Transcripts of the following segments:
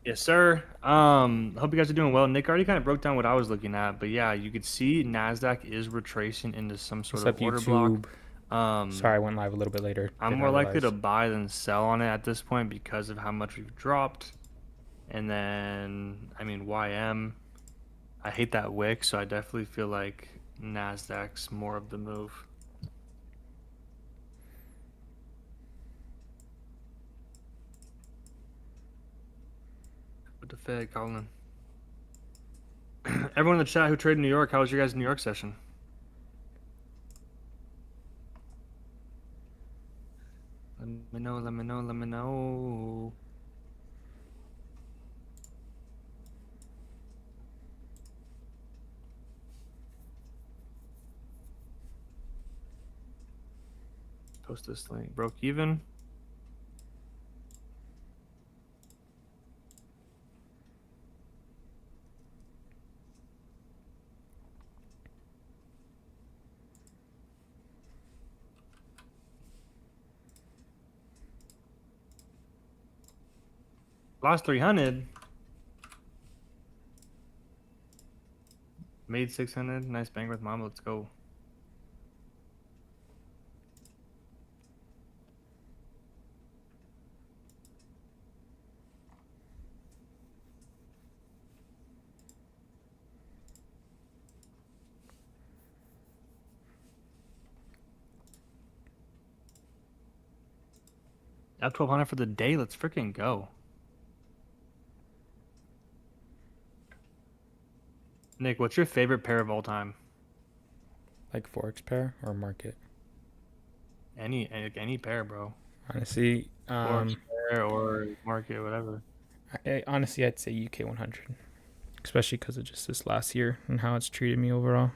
Yes, sir. Hope you guys are doing well. Nick already kind of broke down what I was looking at, but yeah, you could see Nasdaq is retracing into some sort What's of up, order block. YouTube? Sorry, Um, I went live a little bit later I'm than I more likely to realized. buy than sell on it at this point because of how much we've dropped. And then, I mean, YM, I hate that wick, so I definitely feel like Nasdaq's more of the move. What the Fed, Colin? Everyone in the chat who traded in New York, how was your guys' New York session? Let me know, let me know, let me know. Post this link. Broke even. Lost 300. Made 600. Nice bang with mom. Let's go. Up 1200 for the day. Let's freaking go. Nick, what's your favorite pair of all time? Like Forex pair or market? Any pair, bro. Honestly, Forex pair or market, whatever. honestly, I'd say UK 100, especially because of just this last year and how it's treated me overall.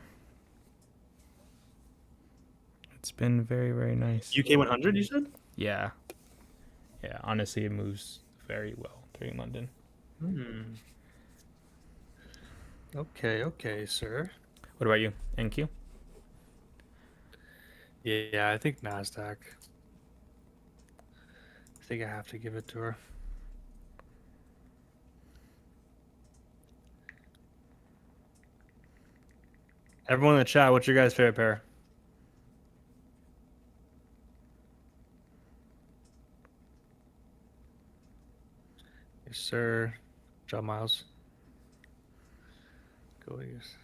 It's been very, very nice. UK 100, you said? Yeah, yeah. Honestly, it moves very well during London. Hmm. Okay, sir. What about you, NQ? Yeah, I think Nasdaq. I think I have to give it to her. Everyone in the chat, what's your guys' favorite pair? Yes, sir. Job Miles. Go Eagles.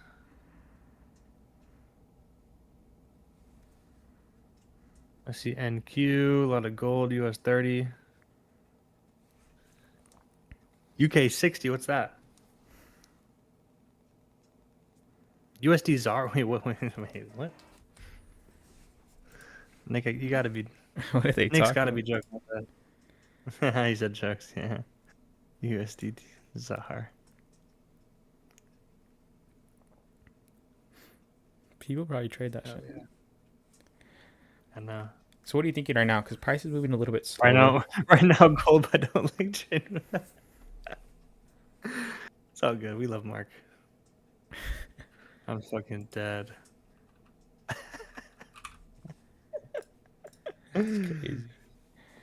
I see NQ, a lot of gold, US 30. UK 60, what's that? USD ZAR? Wait, what? Nick, you gotta be. What are they Nick's talking gotta about? be joking about that. He said jokes, yeah. USD ZAR. People probably trade that Oh shit. yeah. I know. So what are you thinking right now? Because price is moving a little bit Right slower. now, right now, gold, but I don't like trading. It's all good. We love Mark. I'm fucking dead. It's crazy.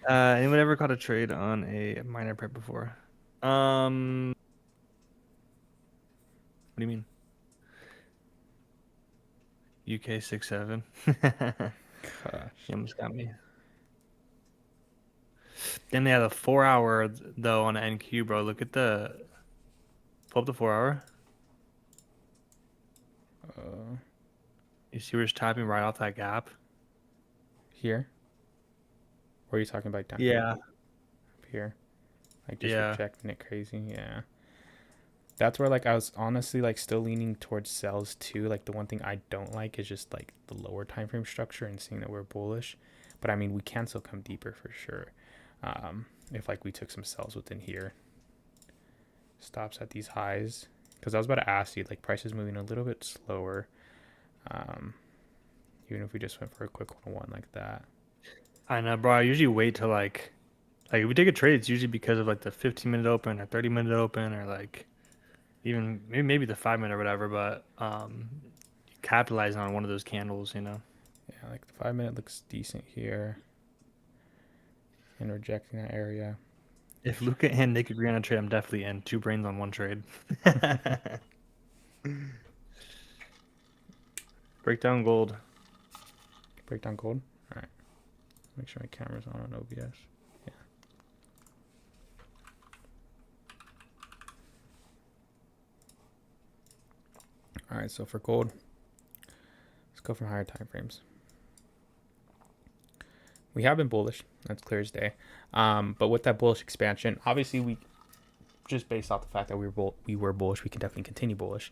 Anyone ever caught a trade on a minor prep before? What do you mean? UK 6-7. Gosh. You almost got me. Then they have a 4 hour though on NQ, bro. Look at the pull up the 4 hour. Uh, You see where it's tapping right off that gap? Here? Or are you talking about down Yeah. up here? Like just Yeah. rejecting it crazy? Yeah. That's where like I was honestly like still leaning towards sells too. Like the one thing I don't like is just like the lower time frame structure and seeing that we're bullish. But I mean we can still come deeper for sure. If like we took some sells within here. Stops at these highs. Because I was about to ask you, like price is moving a little bit slower. Um, even if we just went for a quick 101 like that. I know, bro. I usually wait till like if we take a trade, it's usually because of like the 15-minute open or 30-minute open or like even maybe the 5 minute or whatever, but capitalizing on one of those candles, you know. Yeah, like the 5 minute looks decent here. And rejecting that area. If Luca and Nick agree on a trade, I'm definitely in. Two brains on one trade. Break down gold. Break down gold. All right. Make sure my camera's on OBS. Yeah. All right. So for gold, let's go for higher time frames. We have been bullish. That's clear as day. But with that bullish expansion, obviously we just based off the fact that we were bullish, we can definitely continue bullish.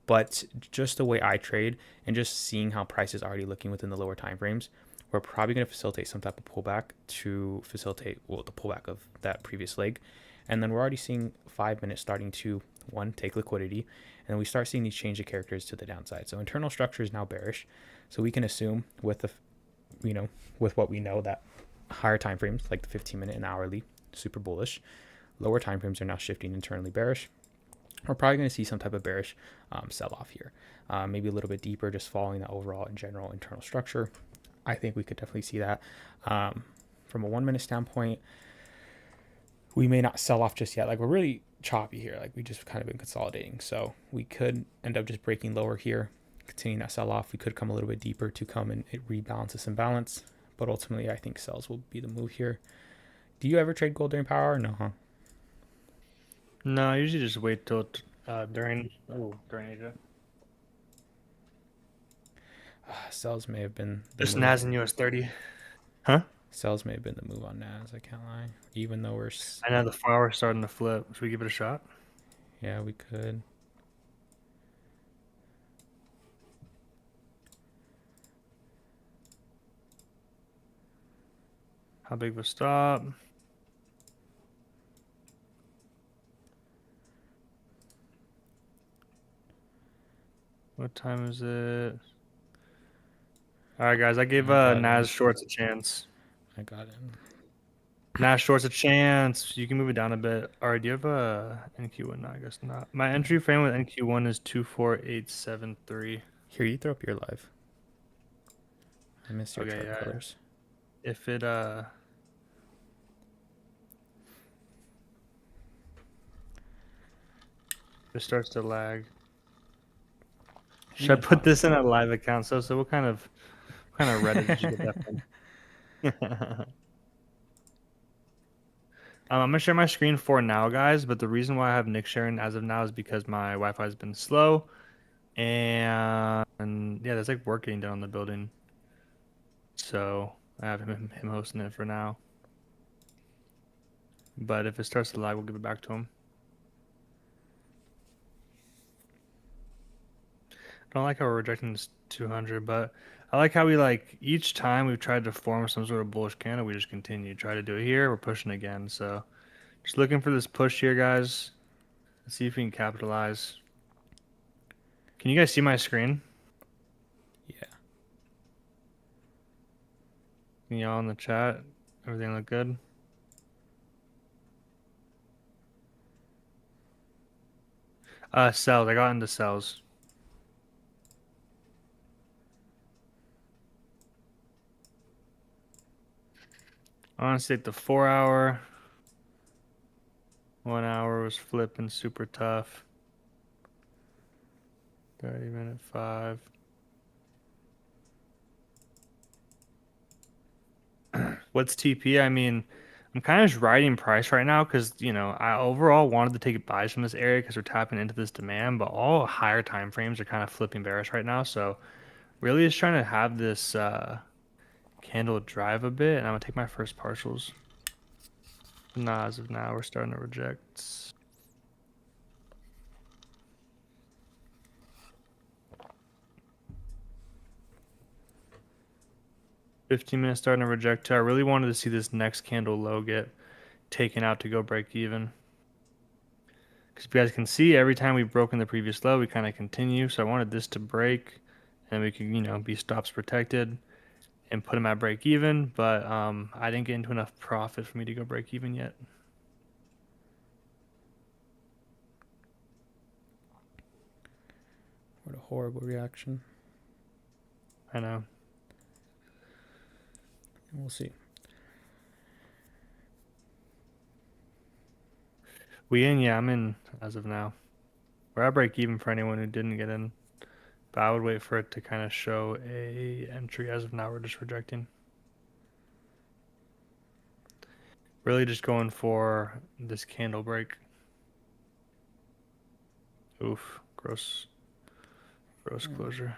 But just the way I trade and just seeing how price is already looking within the lower time frames, we're probably going to facilitate some type of pullback to facilitate the pullback of that previous leg. And then we're already seeing 5 minutes starting to one take liquidity, and then we start seeing these change of characters to the downside. So internal structure is now bearish. So we can assume with the with what we know that higher time frames like the 15-minute and hourly super bullish, lower time frames are now shifting internally bearish. We're probably going to see some type of bearish sell-off here, maybe a little bit deeper, just following the overall and general internal structure. I think we could definitely see that. From a 1 minute standpoint, we may not sell off just yet. Like, we're really choppy here. Like, we just kind of been consolidating. So we could end up just breaking lower here, continuing that sell-off. We could come a little bit deeper to come and it rebalance this imbalance. But ultimately, I think sells will be the move here. Do you ever trade gold during power or no, huh? No, I usually just wait till during Asia. Sells may have been the Just move. NAS and US 30. Huh? Sells may have been the move on NAS. I can't lie. Even though we're, I know the flower's starting to flip. Should we give it a shot? yeah, we could. How big of a stop? What time is it? All right, guys. I gave NAS shorts a chance. I got it. NAS shorts a chance. You can move it down a bit. All right. Do you have a NQ1? No, I guess not. My entry frame with NQ1 is 24873. Here, you throw up your live. I miss your Okay, chart yeah. colors. If it starts to lag. Should I put this in a live account? So what kind of Reddit did you get that from? I'm gonna share my screen for now, guys. But the reason why I have Nick sharing as of now is because my Wi-Fi has been slow, and yeah, there's like work getting done on the building. So I have him hosting it for now. But if it starts to lag, we'll give it back to him. I don't like how we're rejecting this 200, but I like how we each time we've tried to form some sort of bullish candle, we just continue. Try to do it here, we're pushing again. So just looking for this push here, guys. Let's see if we can capitalize. Can you guys see my screen? Yeah. Can y'all in the chat? Everything look good? Cells. I got into cells. I want to take the 4 hour. 1 hour was flipping super tough. 30-minute 5. What's TP? I mean, I'm kind of just riding price right now because, I overall wanted to take buys from this area because we're tapping into this demand, but all higher time frames are kind of flipping bearish right now. So really just trying to have this candle drive a bit, and I'm going to take my first partials. Nah, as of now, we're starting to reject. $15 starting to reject too. I really wanted to see this next candle low get taken out to go break even. Because you guys can see every time we've broken the previous low, we kind of continue. So I wanted this to break and we could, be stops protected and put them at break even. But I didn't get into enough profit for me to go break even yet. What a horrible reaction. I know. We'll see. We in? Yeah, I'm in as of now. We're at break even for anyone who didn't get in. But I would wait for it to kind of show a entry. As of now, we're just rejecting. Really just going for this candle break. Oof, gross closure.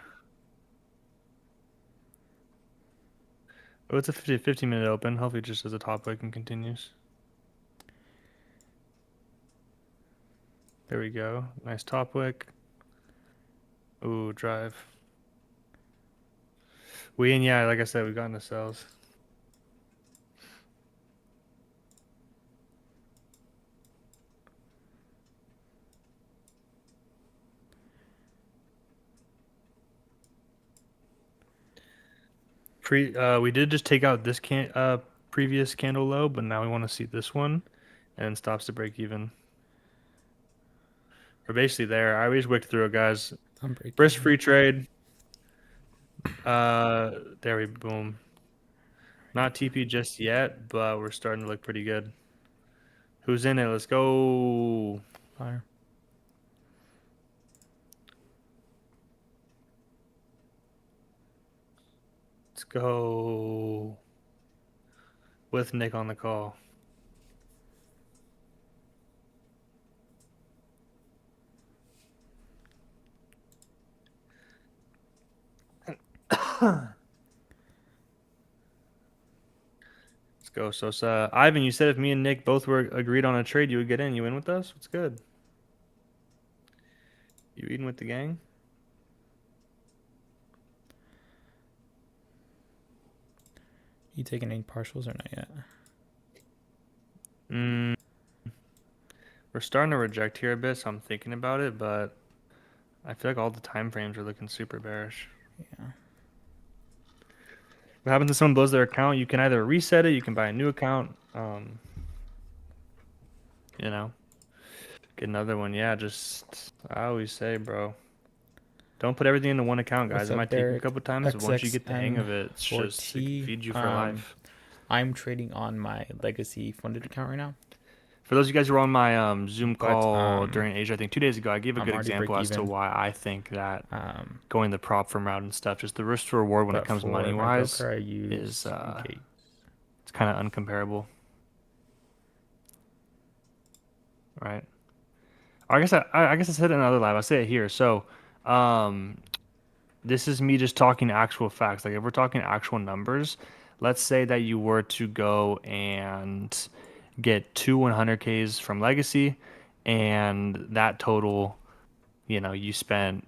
Oh, it's a 50-minute open. Hopefully it just does a top wick and continues. There we go. Nice top wick. Ooh, drive. We in, yeah, like I said, we got into cells. We did just take out this previous candle low, but now we want to see this one, and stops to break even. We're basically there. I always wicked through it, guys. I'm breaking. Brisk free trade. There we boom. Not TP just yet, but we're starting to look pretty good. Who's in it? Let's go. Fire. Let's go. With Nick on the call. Let's go, Sosa. Ivan, you said if me and Nick both were agreed on a trade, you would get in. You in with us? What's good? You eating with the gang? You taking any partials or not yet? Mm, we're starting to reject here a bit, so I'm thinking about it, but I feel like all the time frames are looking super bearish. Yeah. What happens if someone blows their account? You can either reset it, you can buy a new account, you know, get another one. Yeah, just I always say, bro, don't put everything into one account, guys. What's It up, might take you a Derek? couple times, but once you get the hang of it, it's just it XXN4T. feeds you for life. I'm trading on my legacy funded account right now. For those of you guys who were on my Zoom But, call during Asia, I think 2 days ago, I gave a I'm good already example as to break-even. why I think that Um, going the prop firm route and stuff, just the risk to reward when it but comes for money my wise, broker, I use is Gates. it's kind of uncomparable, right? I guess I said it in another live. I'll say it here. So, um, this is me just talking actual facts. Like if we're talking actual numbers, let's say that you were to go and get two 100Ks from Legacy, and that total, you spent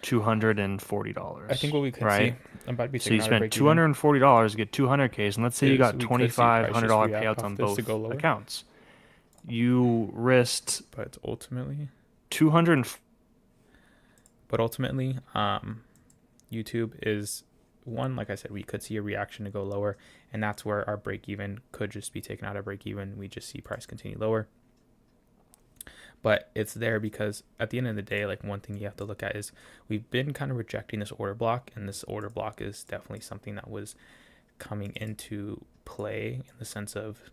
I think $240, what we could see, right? I'm about to be So you taking out a spent break-even, $240 to get 200Ks, and let's say you is got we could see price just $2,500 react payouts off on this to go both lower. accounts. You risked But ultimately, 200. YouTube is one, like I said, we could see a reaction to go lower, and that's where our break even could just be taken out of break even. We just see price continue lower. But it's there because at the end of the day, like one thing you have to look at is we've been kind of rejecting this order block, and this order block is definitely something that was coming into play in the sense of,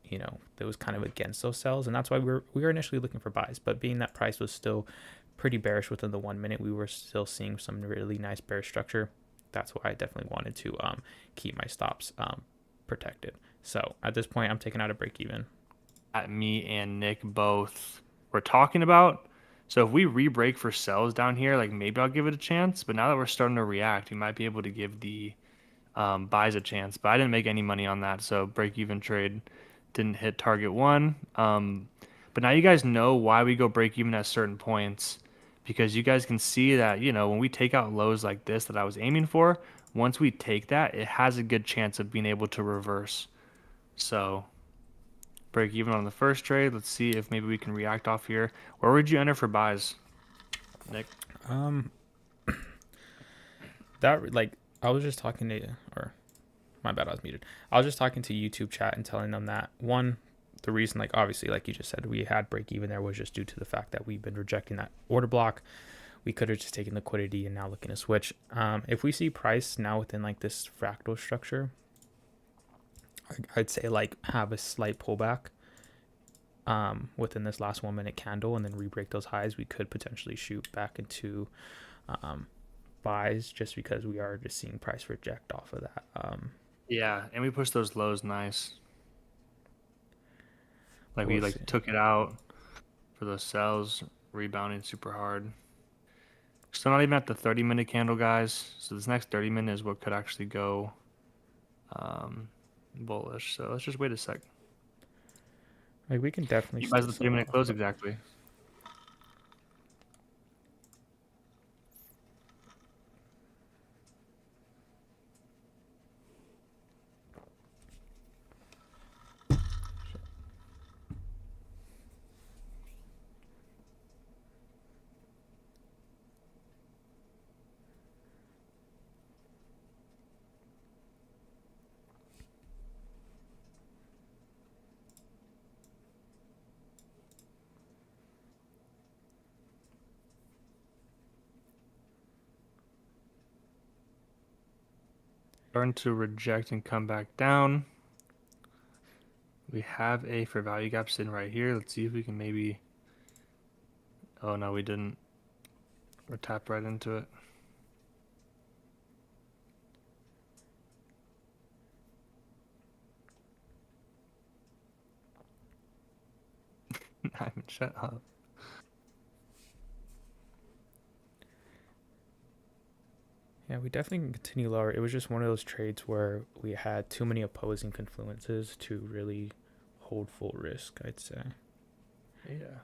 that was kind of against those sells, and that's why we were initially looking for buys. But being that price was still pretty bearish within the 1 minute, we were still seeing some really nice bearish structure. That's why I definitely wanted to keep my stops protected. So at this point, I'm taking out a break even. Me and Nick both were talking about. So if we re-break for sells down here, like maybe I'll give it a chance. But now that we're starting to react, we might be able to give the buys a chance. But I didn't make any money on that, so break-even trade didn't hit target one. But now you guys know why we go break-even at certain points, because you guys can see that, when we take out lows like this that I was aiming for, once we take that, it has a good chance of being able to reverse. So break even on the first trade. Let's see if maybe we can react off here. Where would you enter for buys, Nick? That like I was just talking to, or my bad, I was muted. I was just talking to YouTube chat and telling them that one, the reason, like obviously, like you just said, we had break even there was just due to the fact that we've been rejecting that order block. We could have just taken liquidity and now looking to switch. If we see price now within like this fractal structure, I'd say like have a slight pullback. within this last 1 minute candle and then re-break those highs, we could potentially shoot back into um, buys just because we are just seeing price reject off of that. Yeah, and we pushed those lows nice. Like we We'll see. like took it out for those sells, rebounding super hard. Still not even at the 30-minute candle, guys. So this next 30-minute is what could actually go bullish. So let's just wait a sec. Like we can definitely You buys still the sell 30-minute off, close but exactly. Starting to reject and come back down. We have a fair value gap sitting right here. Let's see if we can maybe. Oh no, we didn't. We're tapped right into it. I mean, shut up. yeah, we definitely can continue lower. It was just one of those trades where we had too many opposing confluences to really hold full risk, I'd say. Yeah.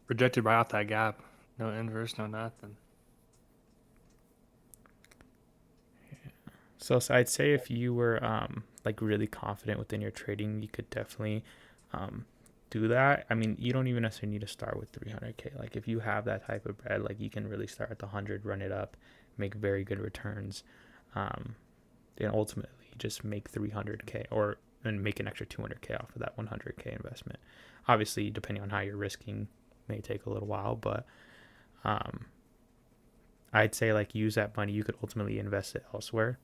Rejected right off that gap. No inverse, no nothing. So I'd say if you were like really confident within your trading, you could definitely um, do that. I mean, you don't even necessarily need to start with 300k. Like if you have that type of bread, like you can really start at the 100, run it up, make very good returns, um, and ultimately just make 300k or and make an extra 200k off of that 100k investment. Obviously, depending on how you're risking, may take a little while, but um, I'd say like use that money. You could ultimately invest it elsewhere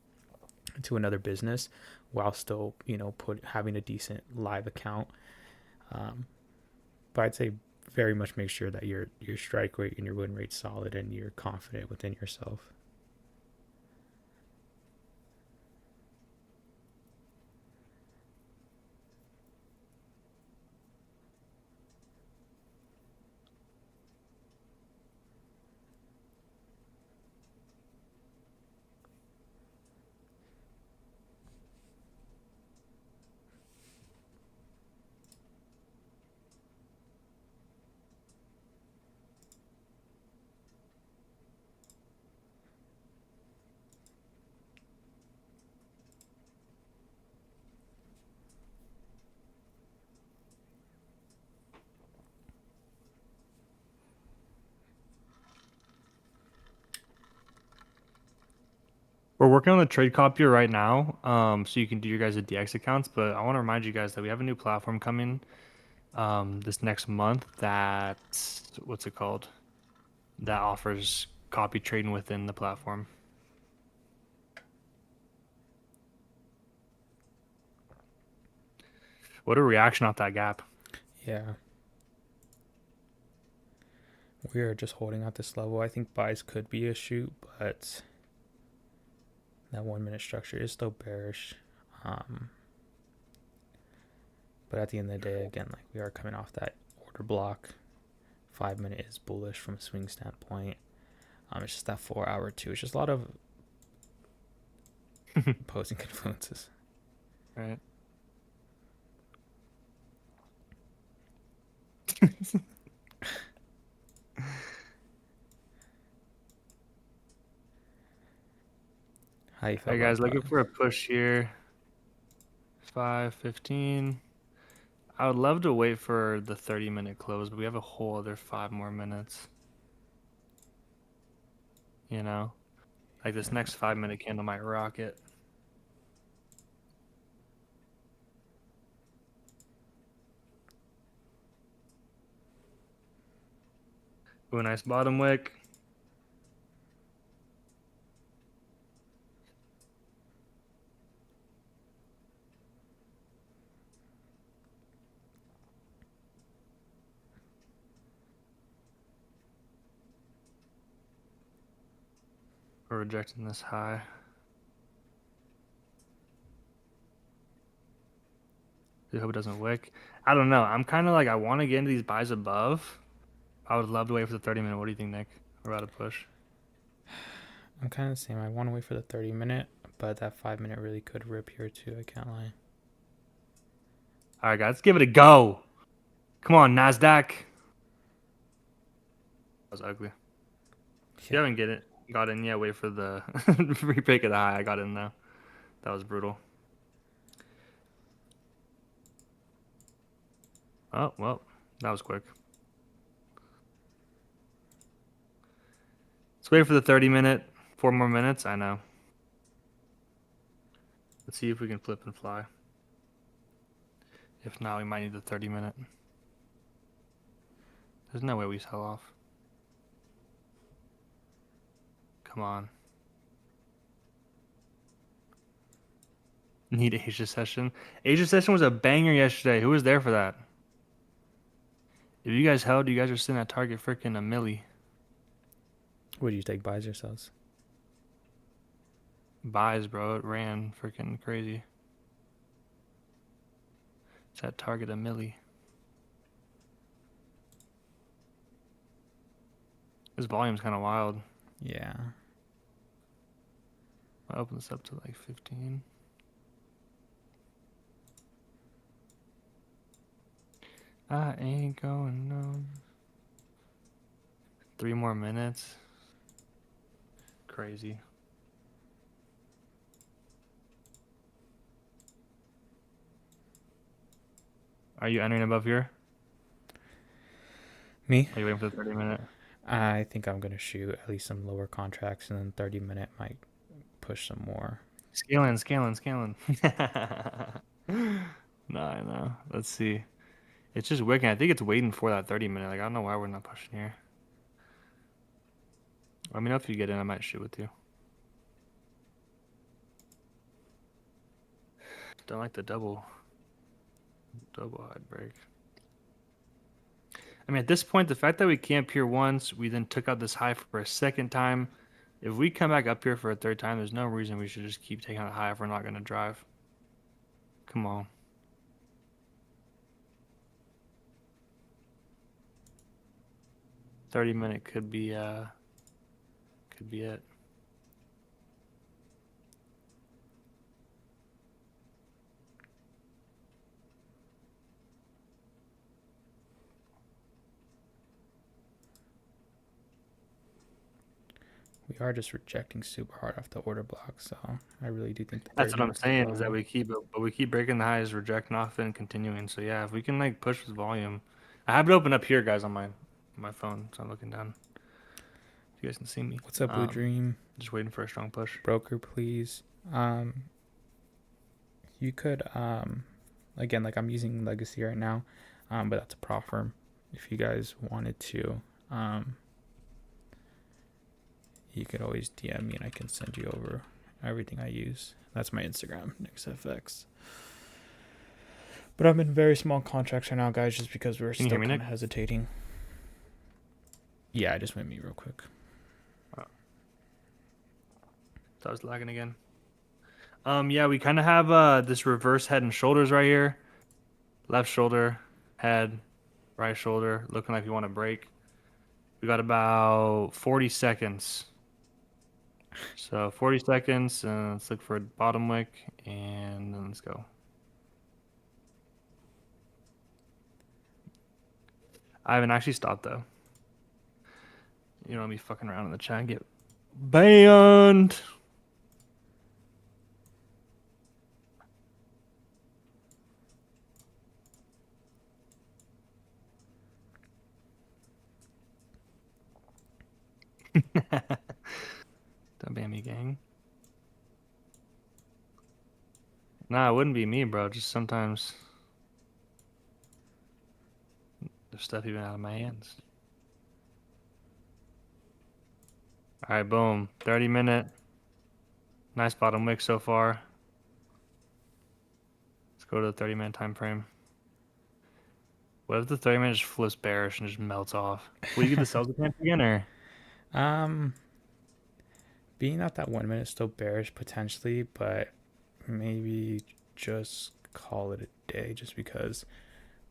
to another business while still put having a decent live account. um, but I'd say very much make sure that your strike rate and your win rate solid and you're confident within yourself. We're working on the trade copier right now, so you can do your guys' DX accounts. But I want to remind you guys that we have a new platform coming, this next month. That what's it called? That offers copy trading within the platform. What a reaction off that gap. Yeah, we are just holding at this level. I think buys could be a shoot, but that 1 minute structure is still bearish. um, but at the end of the day, again, like we are coming off that order block. 5 minute is bullish from a swing standpoint. It's just that 4 hour too. It's just a lot of opposing influences. Right. How you All feel right, about guys, looking that? for a push here. 5:15. I would love to wait for the 30-minute close, but we have a whole other 5 more minutes. You know, like this next 5-minute candle might rock it. Ooh, a nice bottom wick. We're rejecting this high. I hope it doesn't wick. I don't know. I'm kind of like, I want to get into these buys above. I would love to wait for the 30-minute. What do you think, Nick? We're about to push. I'm kind of the same. I want to wait for the 30-minute, but that 5-minute really could rip here too. I can't lie. All right, guys, let's give it a go. Come on, NASDAQ. That was ugly. If you haven't got in yet, wait for the repick of the high. I got in, though. That was brutal. Oh, well, that was quick. Let's wait for the 30-minute. 4 more minutes. I know. Let's see if we can flip and fly. If not, we might need the 30-minute. There's no way we sell off. Come on. Need Asia session. Asia session was a banger yesterday. Who was there for that? If you guys held, you guys are sitting at target freaking a milli. Would you take buys or sells? Buys, bro. It ran freaking crazy. It's at target a milli. This volume's kind of wild. Yeah. I'll open this up to like 15. I ain't going no. 3 more minutes. Crazy. Are you entering above here? Me? Are you waiting for the 30-minute? I think I'm going to shoot at least some lower contracts, and then 30-minute might push some more. Scaling. No, I know. Let's see. It's just wicking. I think it's waiting for that 30-minute. Like, I don't know why we're not pushing here. Let me know if you get in. I might shoot with you. Don't like the double hide break. I mean, at this point, the fact that we camped here once, we then took out this high for a second time. If we come back up here for a third time, there's no reason we should just keep taking out the high if we're not going to drive. Come on. $30-minute could be it. We are just rejecting super hard off the order block, so I really do think That's what I'm saying is that we keep breaking the highs, rejecting off it, and continuing. So yeah, if we can like push with volume, I have it open up here, guys, on my phone, so I'm looking down. You guys can see me. What's up, Blue Dream? Just waiting for a strong push. Broker, please. You could again, like I'm using Legacy right now, but that's a prop firm. If you guys wanted to, you could always DM me and I can send you over everything I use. That's my Instagram, Niicksfx. But I'm in very small contracts right now, guys, just because we're still kind of hesitating. Yeah, I just went mute real quick. Oh. So I was lagging again. Yeah, we kind of have this reverse head and shoulders right here. Left shoulder, head, right shoulder, looking like you want to break. We got about 40 seconds. So 40 seconds, let's look for a bottom wick, and then let's go. I haven't actually stopped, though. You don't want me fucking around in the chat and get banned. Don't ban me, gang. Nah, it wouldn't be me, bro. Just sometimes there's stuff even out of my hands. All right, boom. 30-minute. Nice bottom wick so far. Let's go to the 30-minute time frame. What if the 30-minute just flips bearish and just melts off? Will you get the sells chance again, or? Um, being that 1 minute is still bearish potentially, but maybe just call it a day, just because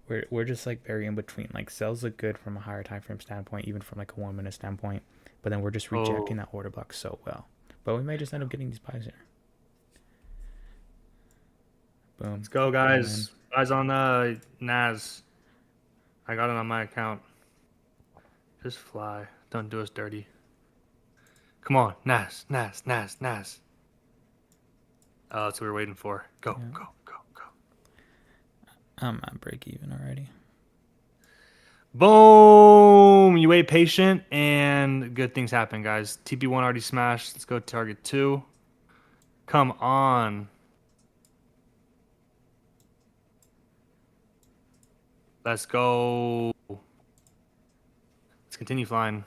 we're just like very in between. Like sells look good from a higher time frame standpoint, even from like a 1 minute standpoint, but then we're just rejecting Oh, that order block so well. But we may just end up getting these buys here. Boom, let's go, going in. guys. Eyes on Nas. I got it on my account. Just fly. Don't do us dirty. Come on, Nas, Nas, Nas, Nas. Oh, that's what we were waiting for. Go, Yeah, go, go, go. I'm at break even already. Boom! You wait patient, and good things happen, guys. TP1 already smashed. Let's go target 2. Come on. Let's go. Let's continue flying.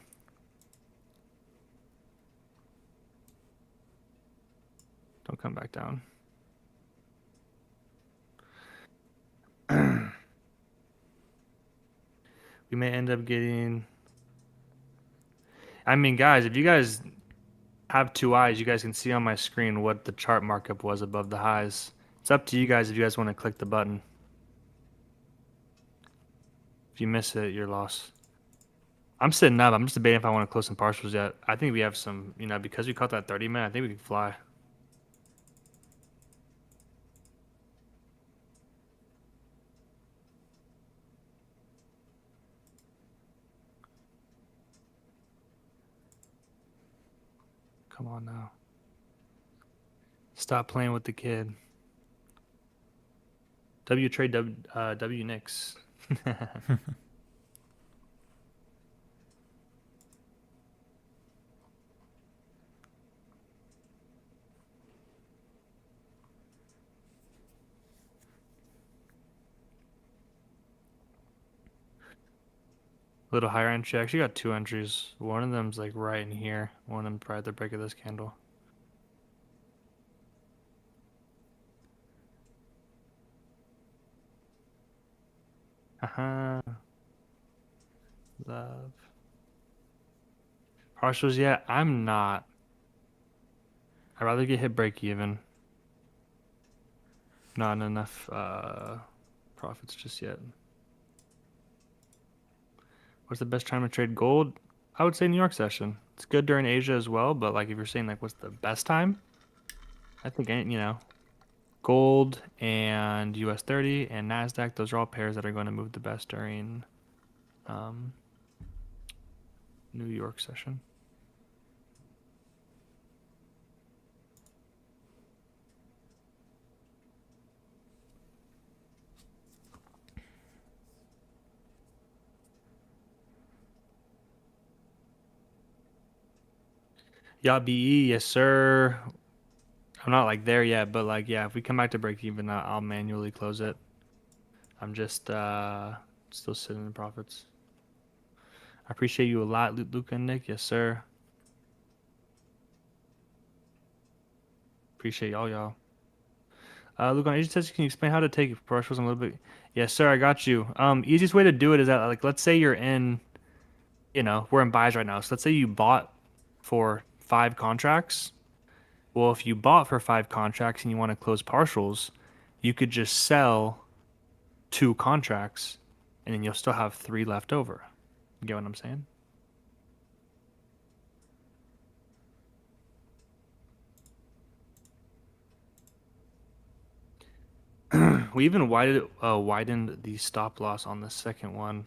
Don't come back down. We may end up getting... I mean, guys, if you guys have 2 eyes, you guys can see on my screen what the chart markup was above the highs. It's up to you guys if you guys want to click the button. If you miss it, you're lost. I'm sitting up. I'm just debating if I want to close some partials yet. I think we have some, because we caught that 30-minute, I think we can fly. Come on now. Stop playing with the kid. W trade W Knicks. Little higher entry. I actually got 2 entries. One of them's like right in here. One of them probably at the break of this candle. Haha. Love. Partials yet? I'm not. I'd rather get hit break even. Not enough profits just yet. What's the best time to trade gold? I would say New York session. It's good during Asia as well, but like if you're saying like what's the best time? I think gold and US 30 and Nasdaq, those are all pairs that are going to move the best during New York session. Yeah, BE, yes sir. I'm not like there yet, but like yeah, if we come back to break even, I'll manually close it. I'm just still sitting in profits. I appreciate you a lot, Luca and Nick. Yes sir. Appreciate y'all. Luca, Agent says, can you explain how to take partials a little bit? Yes sir, I got you. Easiest way to do it is that like let's say you're in, we're in buys right now. So let's say you bought for 5 contracts. Well, if you bought for 5 contracts and you want to close partials, you could just sell 2 contracts and then you'll still have 3 left over. You get what I'm saying? We even widened the stop loss on the second one.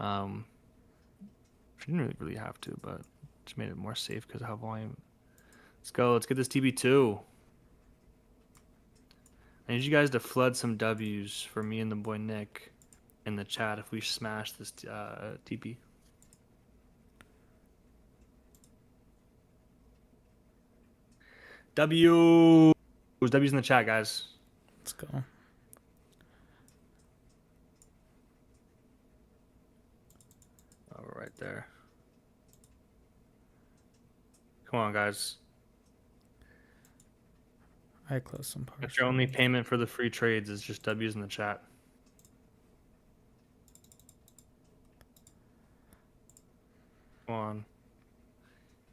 We didn't really have to, but just made it more safe because of how volume. Let's go. Let's get this TB2. I need you guys to flood some W's for me and the boy Nick in the chat if we smash this TP. W. Who's W's in the chat, guys? Let's go. Oh, we're right there. Come on, guys. I closed some partials. That's your only payment for the free trades is just W's in the chat. Come on.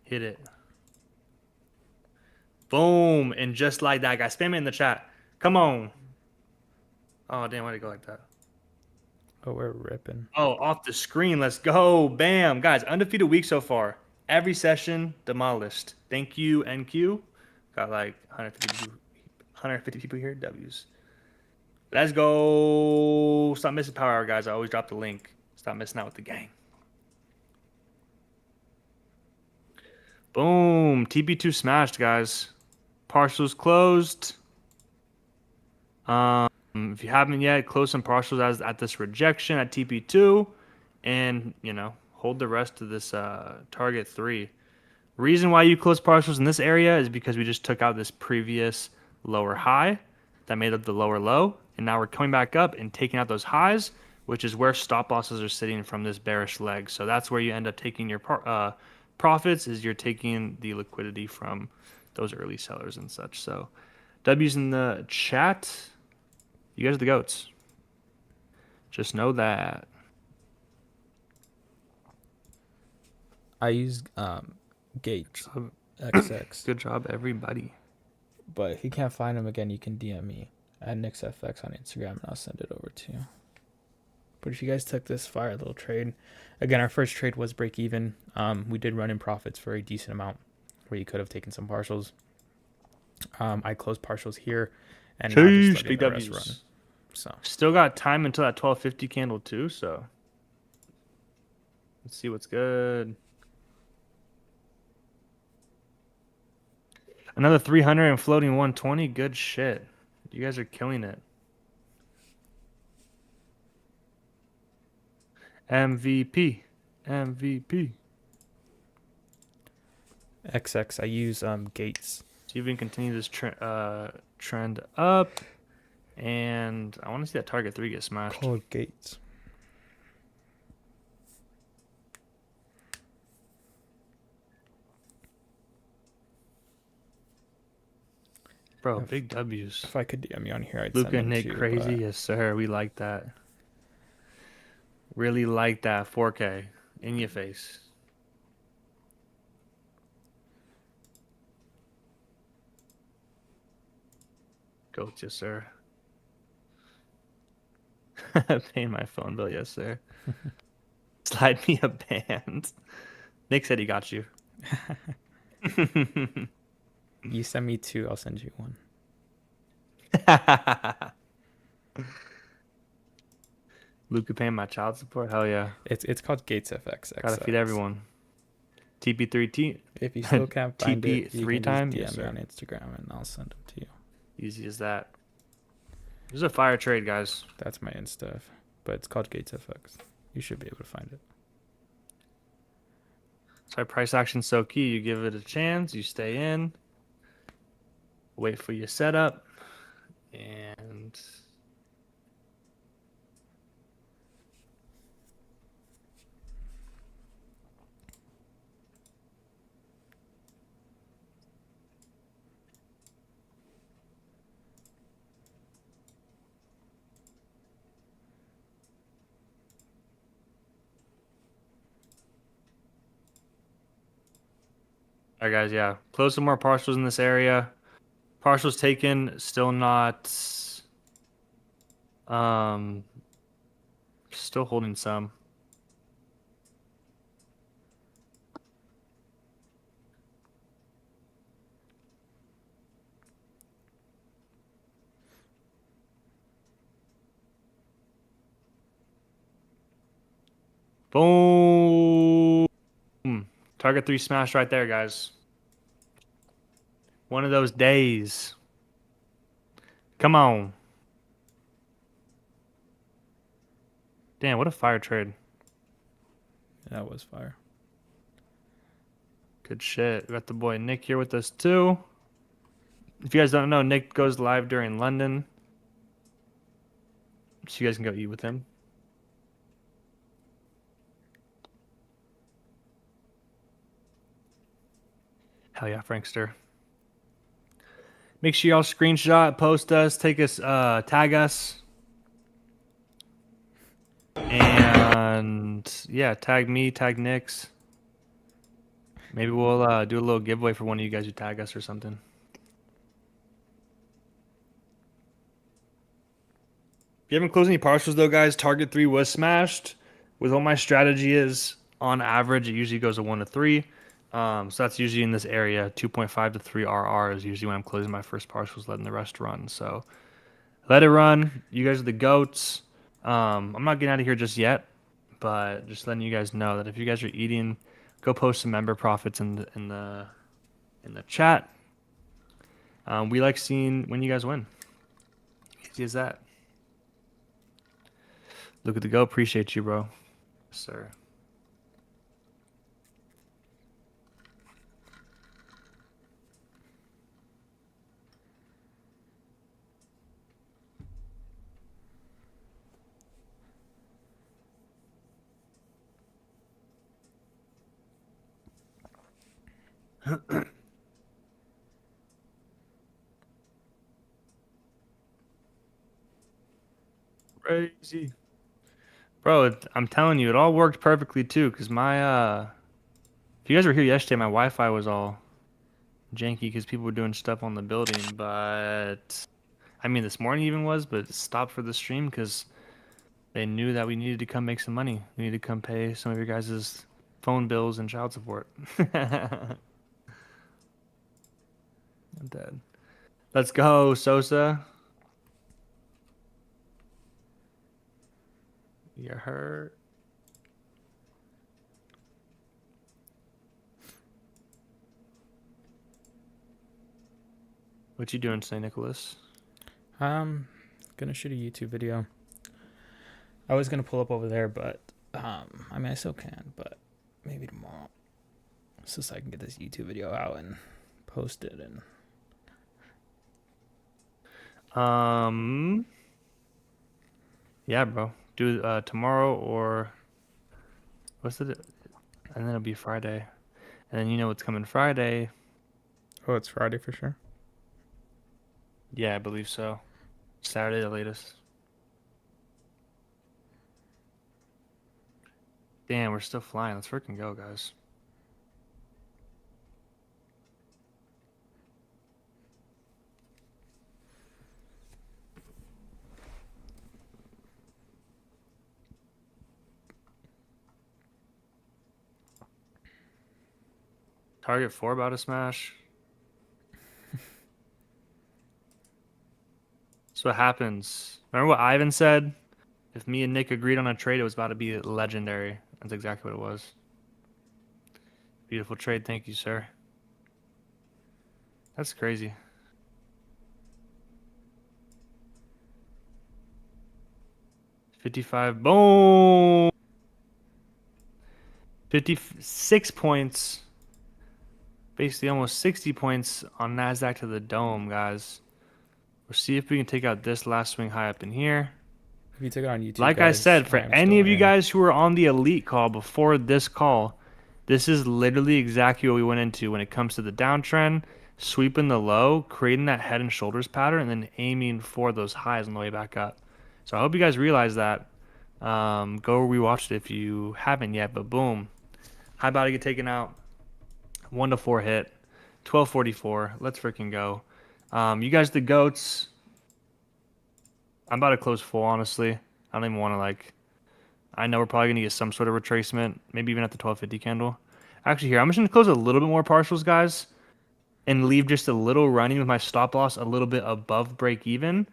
Hit it. Boom. And just like that, guys. Spam it in the chat. Come on. Oh, damn. Why'd it go like that? Oh, we're ripping. Oh, off the screen. Let's go. Bam. Guys, undefeated week so far. Every session demolished. Thank you, NQ. Got like 150 people here. W's. Let's go. Stop missing power hour, guys. I always drop the link. Stop missing out with the gang. Boom. TP2 smashed, guys. Partials closed. If you haven't yet, close some partials as at this rejection at TP2, and hold the rest of this target 3. Reason why you close partials in this area is because we just took out this previous lower high that made up the lower low, and now we're coming back up and taking out those highs, which is where stop losses are sitting from this bearish leg. So that's where you end up taking your profits, is you're taking the liquidity from those early sellers and such. So W's in the chat. You guys are the goats. Just know that. I use Gates XX. Good job, everybody. But if you can't find him again, you can DM me at Niicksfx on Instagram, and I'll send it over to you. But if you guys took this fire little trade, again, our first trade was break even. We did run in profits for a decent amount, where you could have taken some partials. I closed partials here, and now just letting the rest run. So still got time until that 1250 candle too. So let's see what's good. Another 300 and floating 120. Good shit. You guys are killing it. MVP. MVP. XX, I use Gates. See if we can continue this trend up. And I want to see that target 3 get smashed. Called Gates. Bro, big W's. If I could DM you on here, I'd Luke send and Nick too, crazy. Yes, sir. We like that. Really like that. 4K. In your face. Goats, yes, sir. Paying my phone bill, yes, sir. Slide me a band. Nick said he got you. You send me 2, I'll send you 1. Luke paying my child support? Hell yeah. It's called Gatesfx. Gotta feed everyone. TP3T. If you still can't find TP it, you 3 can times. just Yes, DM me sir. on Instagram, and I'll send them to you. Easy as that. This is a fire trade, guys. That's my Insta, but it's called Gatesfx. You should be able to find it. So price action's so key. You give it a chance. You stay in. Wait for your setup. And all right, guys. Yeah, close some more partials in this area. Partials taken, still not. Still holding some. Boom. Target 3 smash right there, guys. One of those days. Come on. Damn, what a fire trade. That was fire. Good shit. We got the boy Nick here with us too. If you guys don't know, Nick goes live during London, so you guys can go eat with him. Hell yeah, Frankster. Make sure y'all screenshot, post us, take us, tag us, and yeah, tag me, tag Nick's. Maybe we'll do a little giveaway for one of you guys who tag us or something. If you haven't closed any partials though, guys, target 3 was smashed. With what my strategy is, on average, it usually goes a 1 to 3. So that's usually in this area. 2.5 to 3 RR is usually when I'm closing my first partials, letting the rest run. So let it run. You guys are the goats. I'm not getting out of here just yet, but just letting you guys know that if you guys are eating, go post some member profits in the chat. We like seeing when you guys win. Easy as that. Look at the go. Appreciate you, bro. Yes, sir. Crazy. Bro, I'm telling you, it all worked perfectly too, because if you guys were here yesterday, my Wi-Fi was all janky because people were doing stuff on the building, but I mean, this morning even was, but it stopped for the stream because they knew that we needed to come make some money. We needed to come pay some of your guys' phone bills and child support. I'm dead. Let's go, Sosa. You're hurt. What you doing today, Nicholas? Gonna shoot a YouTube video. I was gonna pull up over there, but I mean I still can, but maybe tomorrow. So I can get this YouTube video out and post it and Yeah, bro. Do tomorrow or what's it? And then it'll be Friday. And then you know what's coming Friday. oh, it's Friday for sure. Yeah, I believe so. Saturday the latest. Damn, we're still flying. Let's freaking go, guys. Target 4 about to smash. That's what happens. Remember what Ivan said? If me and Nick agreed on a trade, it was about to be legendary. That's exactly what it was. Beautiful trade. Thank you, sir. That's crazy. $55. Boom. 56 points. Basically almost 60 points on NASDAQ to the dome, guys. We'll see if we can take out this last swing high up in here. If you took it on YouTube, Like I guys, said, for I am any still of you in. guys who were on the elite call before this call, this is literally exactly what we went into when it comes to the downtrend, sweeping the low, creating that head and shoulders pattern, and then aiming for those highs on the way back up. So I hope you guys realize that. Go rewatch it if you haven't yet, but boom. High about to get taken out. 1 to 4 hit. 1244. Let's freaking go. You guys the goats. I'm about to close full, honestly. I don't even want to like. I know we're probably gonna get some sort of retracement, maybe even at the 1250 candle. Actually, here I'm just gonna close a little bit more partials, guys, and leave just a little running with my stop loss a little bit above break even,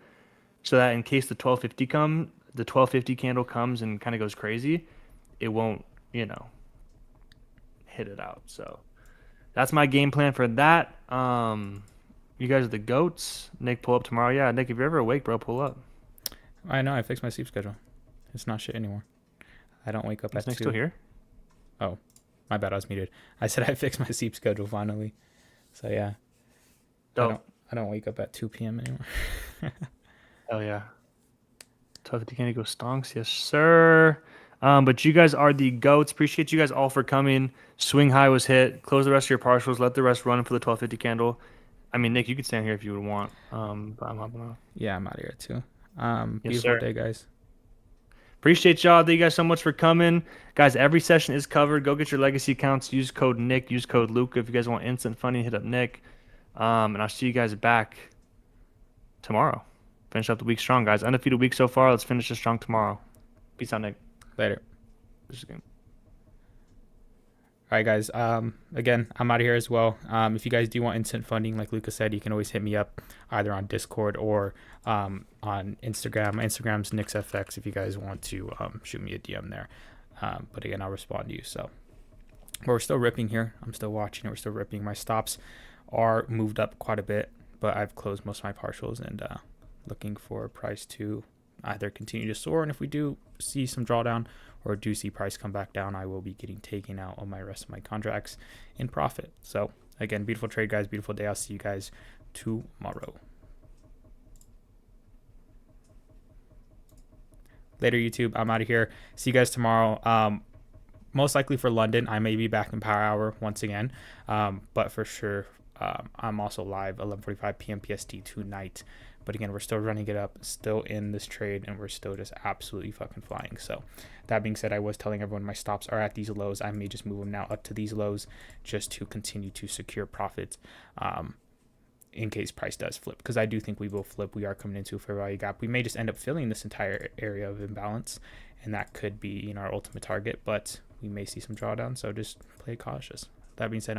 so that in case the 1250 candle comes and kind of goes crazy, it won't, hit it out. So that's my game plan for that. You guys are the goats. Nick, pull up tomorrow. Yeah, Nick, if you're ever awake, bro, pull up. I know. I fixed my sleep schedule. It's not shit anymore. I don't wake up Is at Nick 2. still here? Oh, my bad. I was muted. I said I fixed my sleep schedule finally. So yeah, Oh, I don't wake up at 2 p.m. anymore. Hell yeah. 1250 candy go stonks, yes sir. But you guys are the goats. Appreciate you guys all for coming. Swing high was hit. Close the rest of your partials. Let the rest run for the 1250 candle. I mean, Nick, you could stand here if you would want. But I'm hopping off. Yeah, I'm out of here too. Yes Beautiful sir. day, guys. Appreciate y'all. Thank you guys so much for coming. Guys, every session is covered. Go get your legacy accounts. Use code Nick. Use code Luca. If you guys want instant funny, hit up Nick. And I'll see you guys back tomorrow. Finish up the week strong, guys. Undefeated week so far. Let's finish it strong tomorrow. Peace out, Nick. Later. This is good. All right, guys. Again, I'm out of here as well. If you guys do want instant funding, like Lucas said, you can always hit me up either on Discord or on Instagram. My Instagram's Niicksfx if you guys want to shoot me a DM there. But again, I'll respond to you. So we're still ripping here. I'm still watching it. We're still ripping. My stops are moved up quite a bit, but I've closed most of my partials and looking for price to either continue to soar. And if we do see some drawdown or do see price come back down, I will be getting taken out on my rest of my contracts in profit. So again, beautiful trade, guys. Beautiful day. I'll see you guys tomorrow. Later, YouTube. I'm out of here. See you guys tomorrow. Most likely for London, I may be back in Power Hour once again. But for sure, I'm also live 11:45 p.m. PST tonight. But again, we're still running it up, still in this trade, and we're still just absolutely fucking flying. So that being said, I was telling everyone my stops are at these lows. I may just move them now up to these lows just to continue to secure profits in case price does flip. Because I do think we will flip. We are coming into a fair value gap. We may just end up filling this entire area of imbalance, and that could be our ultimate target. But we may see some drawdown, so just play cautious. That being said,